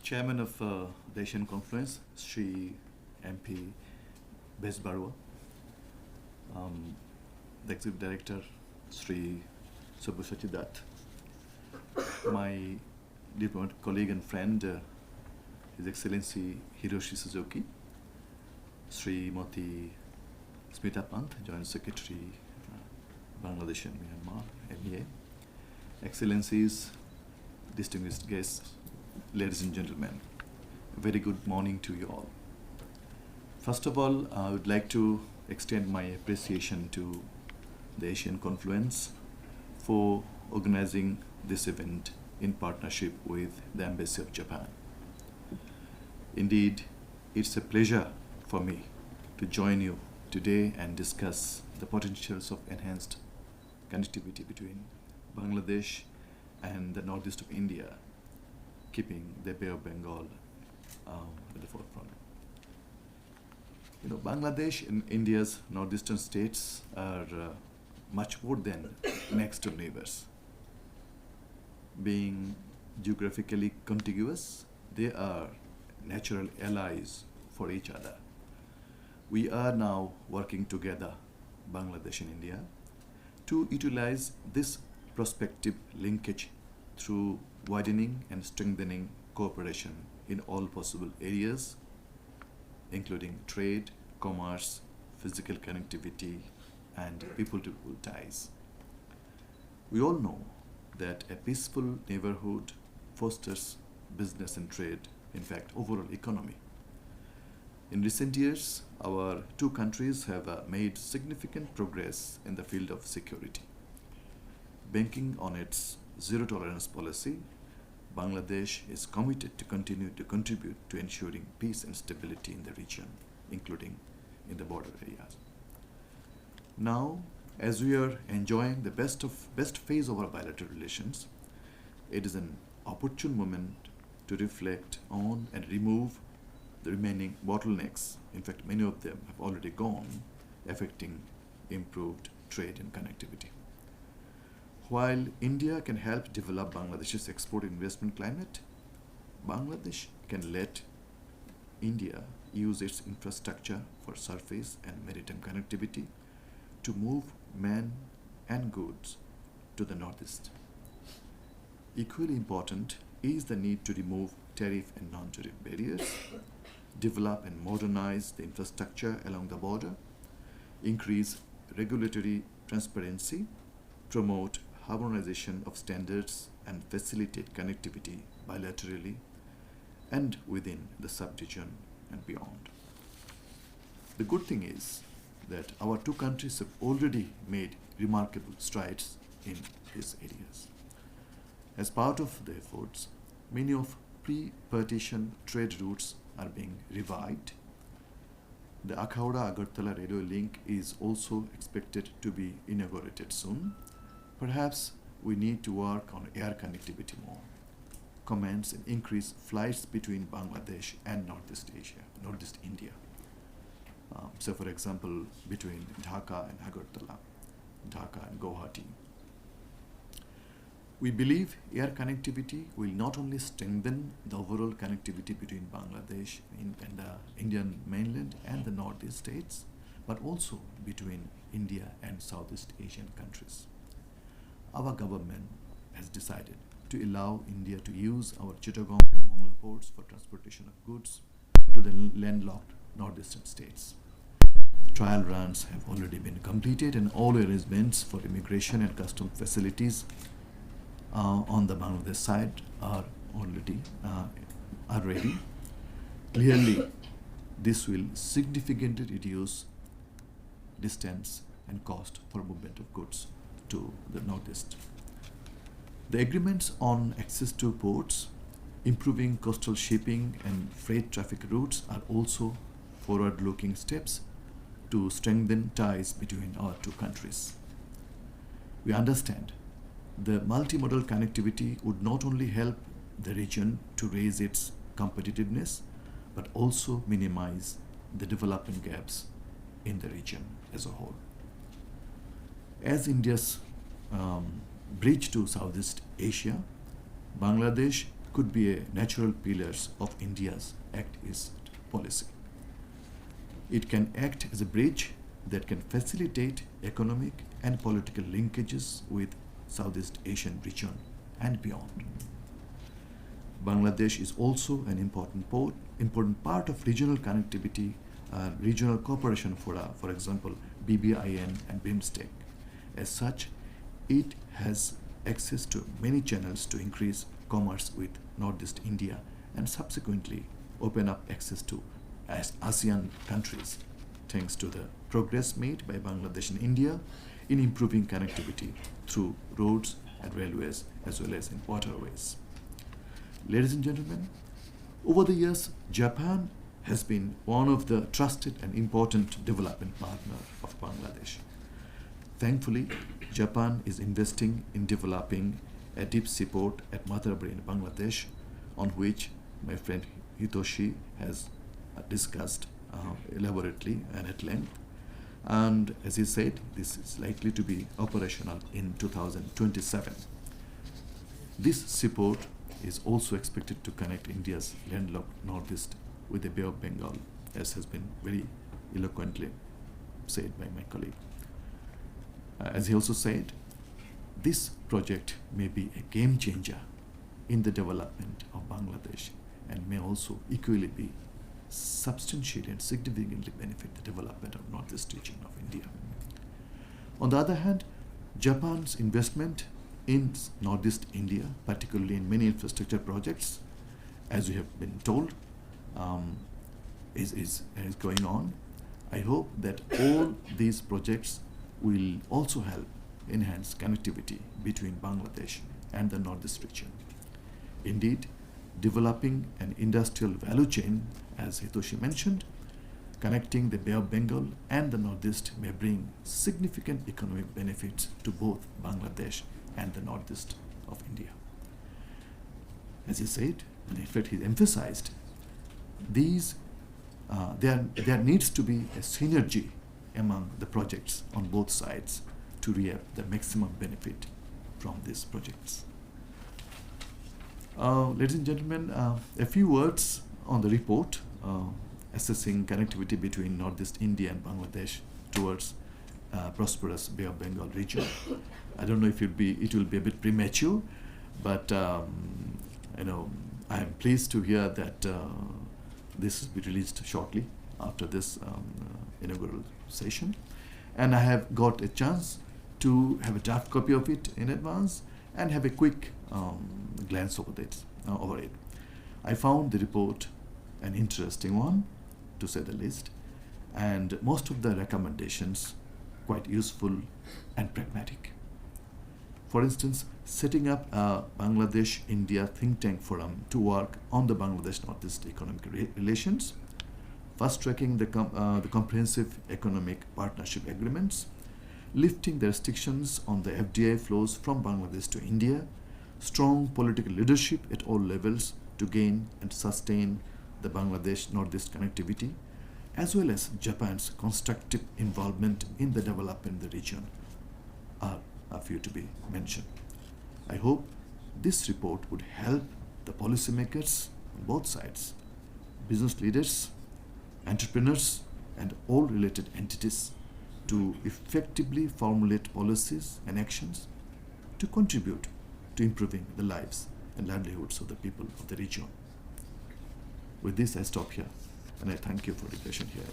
Chairman of the Asian Confluence, Sri MP Bes Barua, the Executive Director, Sri Subhushachi Dutt, my diplomatic colleague and friend, His Excellency Hiroshi Suzuki, Sri Moti Smita Pant, Joint Secretary, Bangladesh and Myanmar, MEA, Excellencies, distinguished guests, ladies and gentlemen, a very good morning to you all. First of all, I would like to extend my appreciation to the Asian Confluence for organizing this event in partnership with the Embassy of Japan. Indeed, it's a pleasure for me to join you today and discuss the potentials of enhanced connectivity between Bangladesh and the northeast of India, keeping the Bay of Bengal at the forefront. Bangladesh and India's northeastern states are much more than next door neighbors. Being geographically contiguous, they are natural allies for each other. We are now working together, Bangladesh and India, to utilize this prospective linkage through widening and strengthening cooperation in all possible areas, including trade, commerce, physical connectivity, and people-to-people ties. We all know that a peaceful neighborhood fosters business and trade, in fact, overall economy. In recent years, our two countries have made significant progress in the field of security. Banking on its zero-tolerance policy, Bangladesh is committed to continue to contribute to ensuring peace and stability in the region, including in the border areas. Now, as we are enjoying the best phase of our bilateral relations, it is an opportune moment to reflect on and remove the remaining bottlenecks. In fact, many of them have already gone, affecting improved trade and connectivity. While India can help develop Bangladesh's export investment climate, Bangladesh can let India use its infrastructure for surface and maritime connectivity to move men and goods to the northeast. Equally important is the need to remove tariff and non-tariff barriers, develop and modernize the infrastructure along the border, increase regulatory transparency, promote harmonization of standards, and facilitate connectivity bilaterally and within the sub-region and beyond. The good thing is that our two countries have already made remarkable strides in these areas. As part of the efforts, many of pre-partition trade routes are being revived. The Akhauda-Agartala railway link is also expected to be inaugurated soon. Perhaps we need to work on air connectivity more, commence and increase flights between Bangladesh and Northeast India. So for example, between Dhaka and Agartala, Dhaka and Guwahati. We believe air connectivity will not only strengthen the overall connectivity between Bangladesh and the Indian mainland and the Northeast states, but also between India and Southeast Asian countries. Our government has decided to allow India to use our Chittagong and Mongla ports for transportation of goods to the landlocked northeastern states. Trial runs have already been completed and all arrangements for immigration and custom facilities on the Bangladesh side are ready. Clearly, this will significantly reduce distance and cost for movement of goods to the northeast. The agreements on access to ports, improving coastal shipping and freight traffic routes are also forward-looking steps to strengthen ties between our two countries. We understand the multimodal connectivity would not only help the region to raise its competitiveness, but also minimize the development gaps in the region as a whole. As India's bridge to Southeast Asia, Bangladesh could be a natural pillars of India's Act East policy. It can act as a bridge that can facilitate economic and political linkages with Southeast Asian region and beyond. Bangladesh is also an important part of regional connectivity, regional cooperation for example, BBIN and BIMSTEC. As such, it has access to many channels to increase commerce with Northeast India and subsequently open up access to ASEAN countries, thanks to the progress made by Bangladesh and India in improving connectivity through roads and railways as well as in waterways. Ladies and gentlemen, over the years, Japan has been one of the trusted and important development partners of Bangladesh. Thankfully, Japan is investing in developing a deep seaport at Mathuraburi in Bangladesh, on which my friend Hitoshi has discussed elaborately and at length. And as he said, this is likely to be operational in 2027. This seaport is also expected to connect India's landlocked northeast with the Bay of Bengal, as has been very eloquently said by my colleague. As he also said, this project may be a game changer in the development of Bangladesh and may also equally be substantially and significantly benefit the development of northeast region of India. On the other hand, Japan's investment in northeast India, particularly in many infrastructure projects, as we have been told, is going on. I hope that all these projects will also help enhance connectivity between Bangladesh and the northeast region. Indeed, developing an industrial value chain, as Hitoshi mentioned, connecting the Bay of Bengal and the northeast may bring significant economic benefits to both Bangladesh and the northeast of India. As he said, and in fact he emphasized, there needs to be a synergy among the projects on both sides to reap the maximum benefit from these projects. Ladies and gentlemen, a few words on the report assessing connectivity between Northeast India and Bangladesh towards prosperous Bay of Bengal region. I don't know if it will be a bit premature, but I am pleased to hear that this will be released shortly after this inaugural session, and I have got a chance to have a draft copy of it in advance and have a quick glance over it. I found the report an interesting one, to say the least, and most of the recommendations quite useful and pragmatic. For instance, setting up a Bangladesh-India think tank forum to work on the Bangladesh-Northeast economic relations, fast-tracking the comprehensive economic partnership agreements, lifting the restrictions on the FDI flows from Bangladesh to India, strong political leadership at all levels to gain and sustain the Bangladesh-Northeast connectivity, as well as Japan's constructive involvement in the development of the region are a few to be mentioned. I hope this report would help the policymakers on both sides, business leaders, entrepreneurs, and all related entities to effectively formulate policies and actions to contribute to improving the lives and livelihoods of the people of the region. With this, I stop here, and I thank you for the patient hearing.